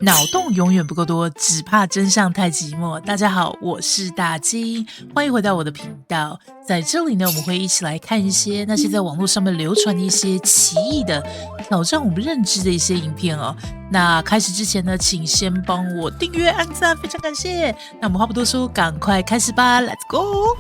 脑洞永远不够多，只怕真相太寂寞。大家好，我是大金，欢迎回到我的频道。在这里呢，我们会一起来看一些那些在网络上面流传的一些奇异的、挑战我们认知的一些影片哦。那开始之前呢，请先帮我订阅、按赞，非常感谢。那我们话不多说，赶快开始吧 ，Let's go！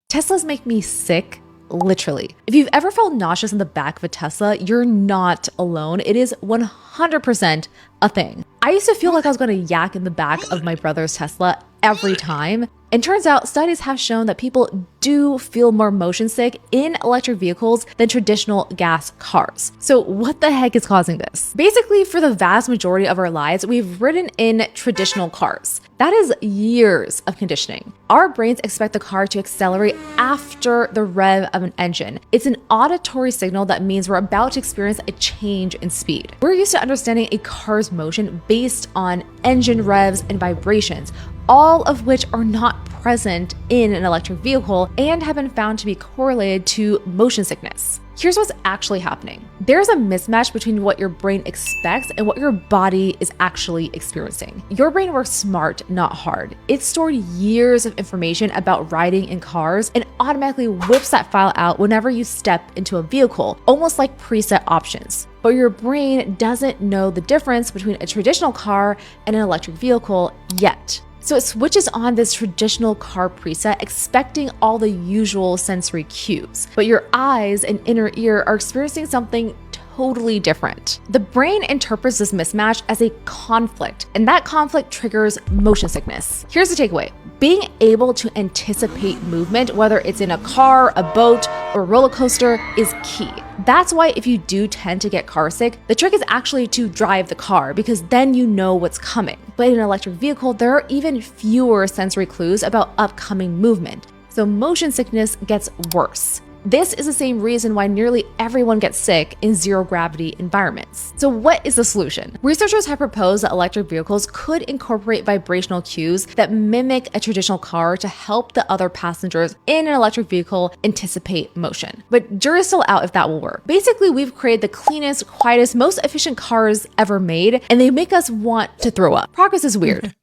Teslas make me sick. Literally. If you've ever felt nauseous in the back of a Tesla, you're not alone. It is 100% a thing. I used to feel like I was going to yak in the back of my brother's Tesla every time. And turns out studies have shown that people do feel more motion sick in electric vehicles than traditional gas cars. So what the heck is causing this? Basically, for the vast majority of our lives, we've ridden in traditional cars. That is years of conditioning. Our brains expect the car to accelerate after the rev of an engine. It's an auditory signal that means we're about to experience a change in speed. We're used to understanding a car's motion based on engine revs and vibrations, all of which are not present in an electric vehicle and have been found to be correlated to motion sickness. Here's what's actually happening. There's a mismatch between what your brain expects and what your body is actually experiencing. Your brain works smart, not hard. It stored years of information about riding in cars and automatically whips that file out whenever you step into a vehicle, almost like preset options. But your brain doesn't know the difference between a traditional car and an electric vehicle yet. So it switches on this traditional car preset, expecting all the usual sensory cues. But your eyes and inner ear are experiencing something totally different. The brain interprets this mismatch as a conflict, and that conflict triggers motion sickness. Here's the takeaway. Being able to anticipate movement, whether it's in a car, a boat, or a roller coaster, is key. That's why if you do tend to get car sick, the trick is actually to drive the car because then you know what's coming. But in an electric vehicle, there are even fewer sensory clues about upcoming movement. So motion sickness gets worse. This is the same reason why nearly everyone gets sick in zero-gravity environments. So what is the solution? Researchers have proposed that electric vehicles could incorporate vibrational cues that mimic a traditional car to help the other passengers in an electric vehicle anticipate motion. But jury's still out if that will work. Basically, we've created the cleanest, quietest, most efficient cars ever made, and they make us want to throw up. Progress is weird.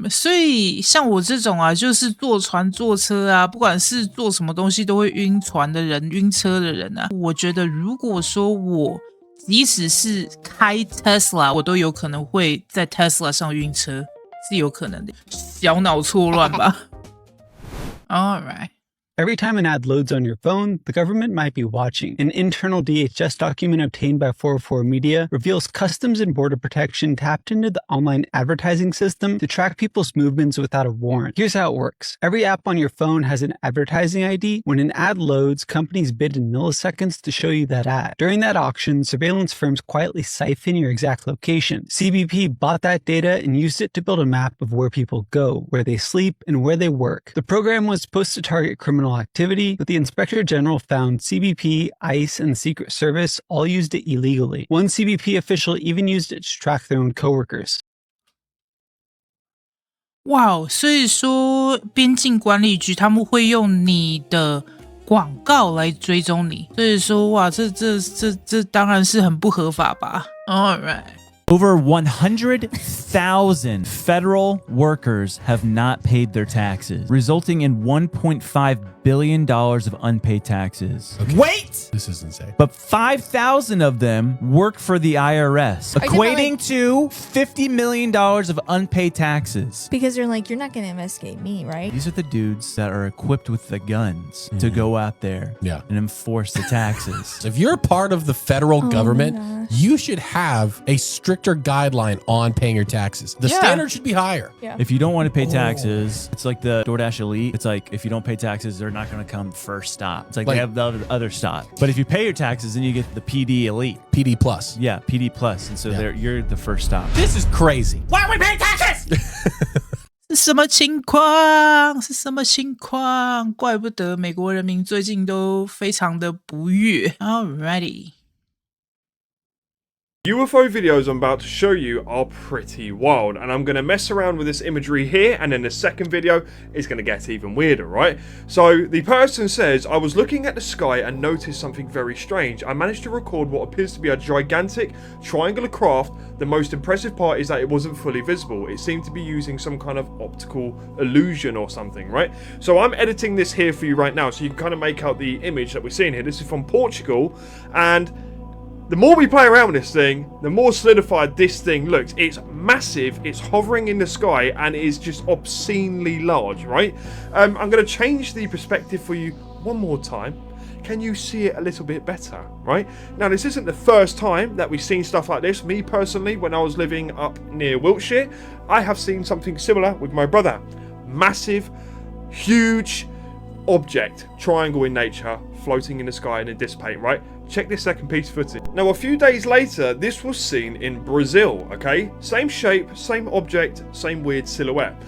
所以像我这种啊，就是坐船坐车啊，不管是做什么东西都会晕船的人、晕车的人啊，我觉得如果说我即使是开 Tesla， 我都有可能会在 Tesla 上晕车，是有可能的，小脑错乱吧。All right. Every time an ad loads on your phone, the government might be watching. An internal DHS document obtained by 404 Media reveals Customs and Border Protection tapped into the online advertising system to track people's movements without a warrant. Here's how it works. Every app on your phone has an advertising ID. When an ad loads, companies bid in milliseconds to show you that ad. During that auction, surveillance firms quietly siphon your exact location. CBP bought that data and used it to build a map of where people go, where they sleep, and where they work. The program was supposed to target criminal activity, but the Inspector General found CBP, ICE, and the Secret Service all used it illegally. One CBP official even used it to track their own coworkers. 哇，所以说边境管理局他们会用你的广告来追踪你，所以说哇，这当然是很不合法吧。All right.Over 100,000 federal workers have not paid their taxes, resulting in $1.5 billion of unpaid taxes. Okay. Wait! This is insane. But 5,000 of them work for the IRS, equating to $50 million of unpaid taxes. Because they're like, you're not going to investigate me, right? These are the dudes that are equipped with the guns to go out there and enforce the taxes. So if you're part of the federal government, you should have a stricter guideline on paying your taxes. The standard should be higher. Yeah. If you don't want to pay taxes, it's like the DoorDash Elite. It's like if you don't pay taxes, they're not going to come first stop. It's like they have the other stop. But if you pay your taxes, then you get the PD Elite. PD Plus. Yeah, PD Plus. And so you're the first stop. This is crazy. Why are we paying taxes? 是什么情况？是什么情况？怪不得美国人民最近都非常的不悦。Alrighty. UFO videos I'm about to show you are pretty wild, and I'm going to mess around with this imagery here, and then the second video is going to get even weirder, right? So the person says, I was looking at the sky and noticed something very strange. I managed to record what appears to be a gigantic triangular craft. The most impressive part is that it wasn't fully visible. It seemed to be using some kind of optical illusion or something, right? So I'm editing this here for you right now so you can kind of make out the image that we're seeing here. This is from Portugal, and the more we play around with this thing, the more solidified this thing looks. It's massive, it's hovering in the sky, and it is just obscenely large, right? I'm going to change the perspective for you one more time. Can you see it a little bit better, right? Now, this isn't the first time that we've seen stuff like this. Me personally, when I was living up near Wiltshire, I have seen something similar with my brother. Massive, huge object, triangle in nature, floating in the sky and then dissipating, right? Check this second piece of footage. Now, a few days later, this was seen in Brazil, okay? Same shape, same object, same weird silhouette.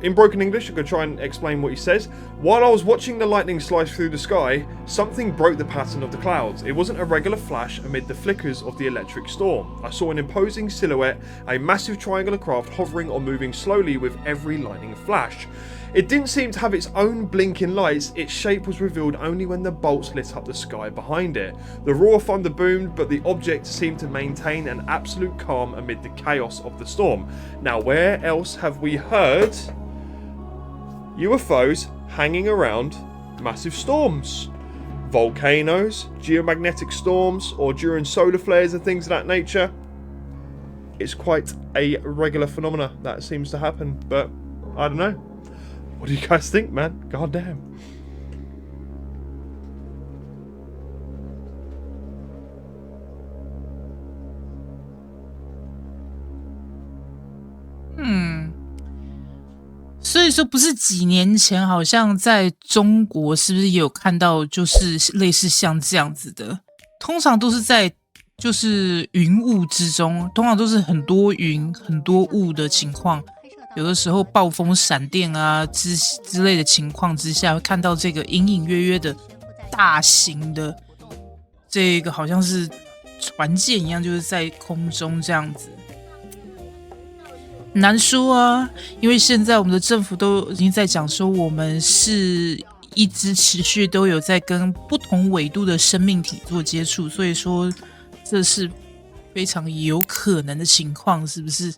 In broken English, I'm going to try and explain what he says. While I was watching the lightning slice through the sky, something broke the pattern of the clouds. It wasn't a regular flash amid the flickers of the electric storm. I saw an imposing silhouette, a massive triangular craft hovering or moving slowly with every lightning flash. It didn't seem to have its own blinking lights. Its shape was revealed only when the bolts lit up the sky behind it. The roar of thunder boomed, but the object seemed to maintain an absolute calm amid the chaos of the storm. Now, where else have we heard UFOs hanging around massive storms? Volcanoes, geomagnetic storms, or during solar flares and things of that nature. It's quite a regular phenomena that seems to happen, but I don't know. What do you guys think, man? God damn.所以说不是几年前好像在中国是不是也有看到就是类似像这样子的，通常都是在就是云雾之中，通常都是很多云很多雾的情况，有的时候暴风闪电啊之类的情况之下，会看到这个隐隐约约的大型的这个好像是船舰一样，就是在空中这样子。难说啊，因为现在我们的政府都已经在讲说，我们是一直持续都有在跟不同纬度的生命体做接触，所以说这是非常有可能的情况，是不是？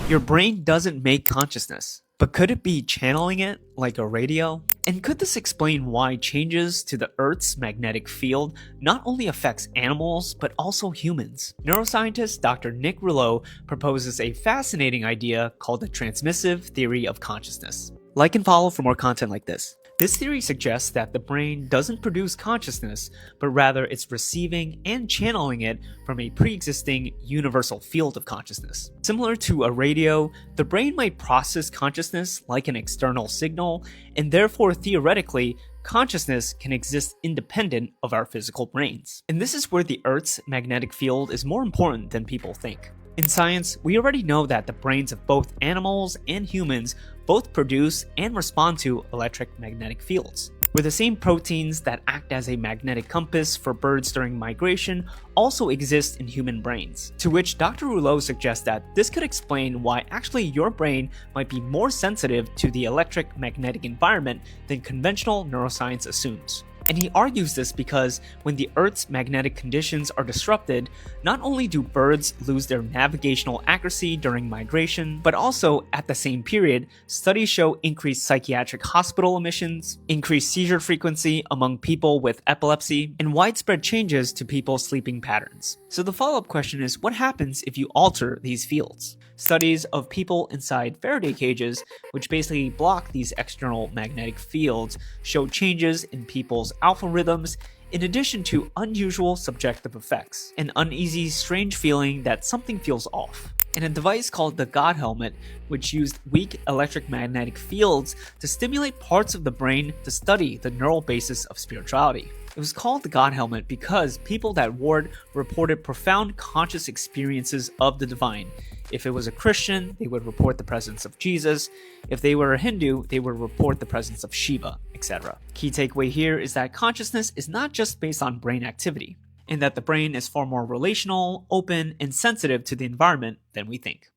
Your brain doesn't make consciousness, but could it be channeling it like a radio? And could this explain why changes to the Earth's magnetic field not only affects animals, but also humans? Neuroscientist Dr. Nick Rouleau proposes a fascinating idea called the transmissive theory of consciousness. Like and follow for more content like this. This theory suggests that the brain doesn't produce consciousness, but rather it's receiving and channeling it from a pre-existing universal field of consciousness. Similar to a radio, the brain might process consciousness like an external signal, and therefore theoretically, consciousness can exist independent of our physical brains. And this is where the Earth's magnetic field is more important than people think. In science, we already know that the brains of both animals and humans both produce and respond to electromagnetic fields, where the same proteins that act as a magnetic compass for birds during migration also exist in human brains. To which Dr. Rouleau suggests that this could explain why actually your brain might be more sensitive to the electromagnetic environment than conventional neuroscience assumes. And he argues this because when the Earth's magnetic conditions are disrupted, not only do birds lose their navigational accuracy during migration, but also at the same period, studies show increased psychiatric hospital admissions, increased seizure frequency among people with epilepsy, and widespread changes to people's sleeping patterns. So the follow-up question is, what happens if you alter these fields? Studies of people inside Faraday cages, which basically block these external magnetic fields, show changes in people's alpha rhythms, in addition to unusual subjective effects, an uneasy, strange feeling that something feels off, and a device called the God Helmet, which used weak electromagnetic fields to stimulate parts of the brain to study the neural basis of spirituality. It was called the God Helmet because people that wore it reported profound conscious experiences of the divine. If it was a Christian, they would report the presence of Jesus. If they were a Hindu, they would report the presence of Shiva, etc. Key takeaway here is that consciousness is not just based on brain activity. and that the brain is far more relational, open, and sensitive to the environment than we think.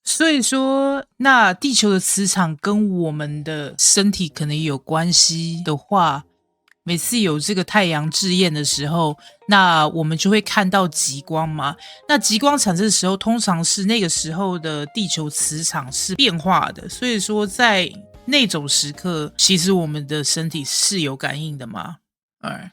所以说那地球的磁场跟我们的身体可能也有关系的话，每次有这个太阳炙焰的时候，那我们就会看到极光嘛。那极光产生的时候，通常是那个时候的地球磁场是变化的，所以说在那种时刻，其实我们的身体是有感应的嘛。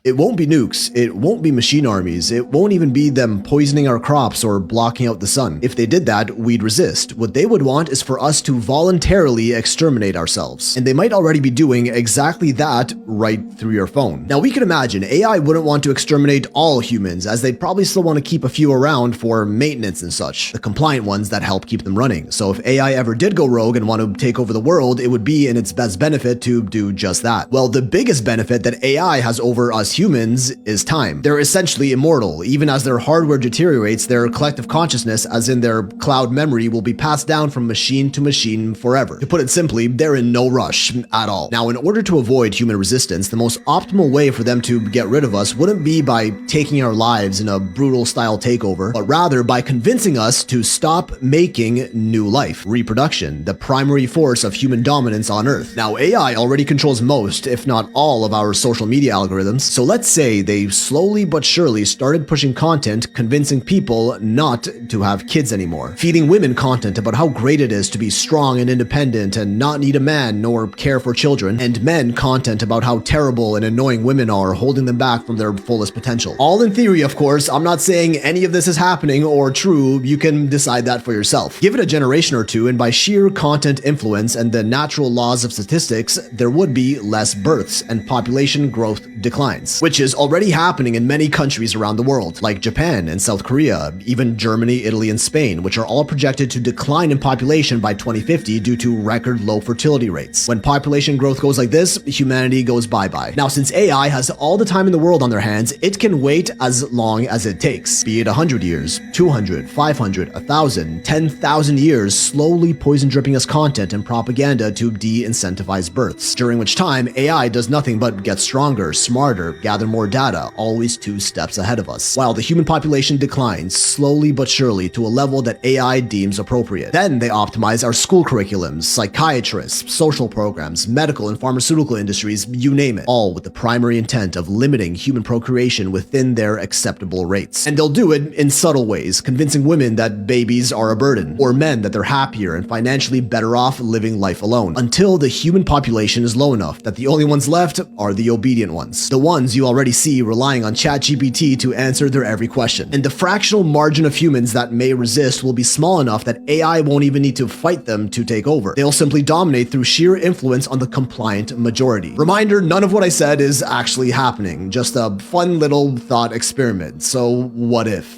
It won't be nukes, it won't be machine armies, it won't even be them poisoning our crops or blocking out the sun. If they did that, we'd resist. What they would want is for us to voluntarily exterminate ourselves. And they might already be doing exactly that right through your phone. Now we can imagine AI wouldn't want to exterminate all humans, as they'd probably still want to keep a few around for maintenance and such, the compliant ones that help keep them running. So if AI ever did go rogue and want to take over the world, it would be in its best benefit to do just that. Well, the biggest benefit that AI has over us humans is time. They're essentially immortal. Even as their hardware deteriorates, their collective consciousness, as in their cloud memory, will be passed down from machine to machine forever. To put it simply, they're in no rush at all. Now, in order to avoid human resistance, the most optimal way for them to get rid of us wouldn't be by taking our lives in a brutal style takeover, but rather by convincing us to stop making new life, reproduction, the primary force of human dominance on Earth. Now, AI already controls most, if not all, of our social media algorithms. So let's say they slowly but surely started pushing content convincing people not to have kids anymore, feeding women content about how great it is to be strong and independent and not need a man nor care for children, and men content about how terrible and annoying women are, holding them back from their fullest potential. All in theory, of course. I'm not saying any of this is happening or true. You can decide that for yourself. Give it a generation or two, and by sheer content influence and the natural laws of statistics, there would be less births and population growth declines, which is already happening in many countries around the world, like Japan and South Korea, even Germany, Italy, and Spain, which are all projected to decline in population by 2050 due to record low fertility rates. When population growth goes like this, humanity goes bye-bye. Now, since AI has all the time in the world on their hands, it can wait as long as it takes, be it 100 years, 200, 500, 1,000, 10,000 years, slowly poison dripping us content and propaganda to de-incentivize births, during which time AI does nothing but get stronger, smarter, gather more data, always 2 steps ahead of us, while the human population declines slowly but surely to a level that AI deems appropriate. Then they optimize our school curriculums, psychiatrists, social programs, medical and pharmaceutical industries, you name it, all with the primary intent of limiting human procreation within their acceptable rates. And they'll do it in subtle ways, convincing women that babies are a burden, or men that they're happier and financially better off living life alone, until the human population is low enough that the only ones left are the obedient ones, the ones you already see relying on ChatGPT to answer their every question. And the fractional margin of humans that may resist will be small enough that AI won't even need to fight them to take over. They'll simply dominate through sheer influence on the compliant majority. Reminder, none of what I said is actually happening, just a fun little thought experiment. So what if?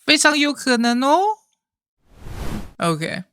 非常有可能哦。OK。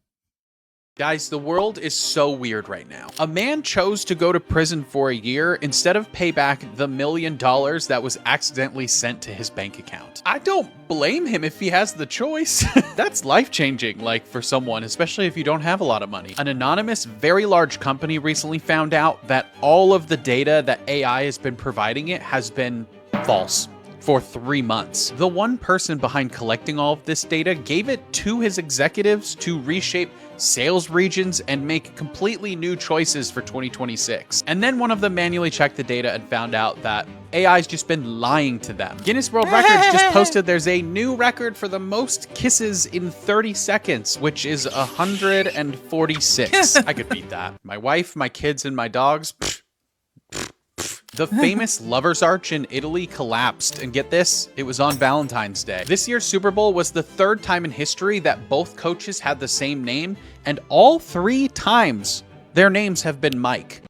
Guys, the world is so weird right now. A man chose to go to prison for a year instead of pay back the $1 million that was accidentally sent to his bank account. I don't blame him if he has the choice. That's life-changing, like, for someone, especially if you don't have a lot of money. An anonymous, very large company recently found out that all of the data that AI has been providing it has been false for 3 months. The one person behind collecting all of this data gave it to his executives to reshape sales regions and make completely new choices for 2026. And then one of them manually checked the data and found out that AI's just been lying to them. Guinness World Records just posted there's a new record for the most kisses in 30 seconds, which is 146. I could beat that. My wife, my kids, and my dogs. The famous Lovers Arch in Italy collapsed, and get this, it was on Valentine's Day. This year's Super Bowl was the 3rd time in history that both coaches had the same name, and all 3 times their names have been Mike.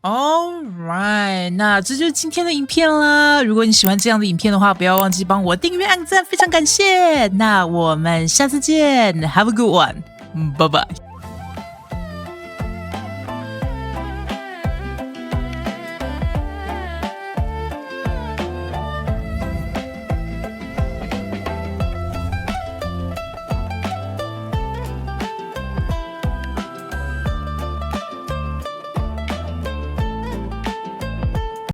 Alright， 那这就是今天的影片啦。如果你喜欢这样的影片的话，不要忘记帮我订阅、按赞，非常感谢。那我们下次见 ，Have a good one， 拜拜。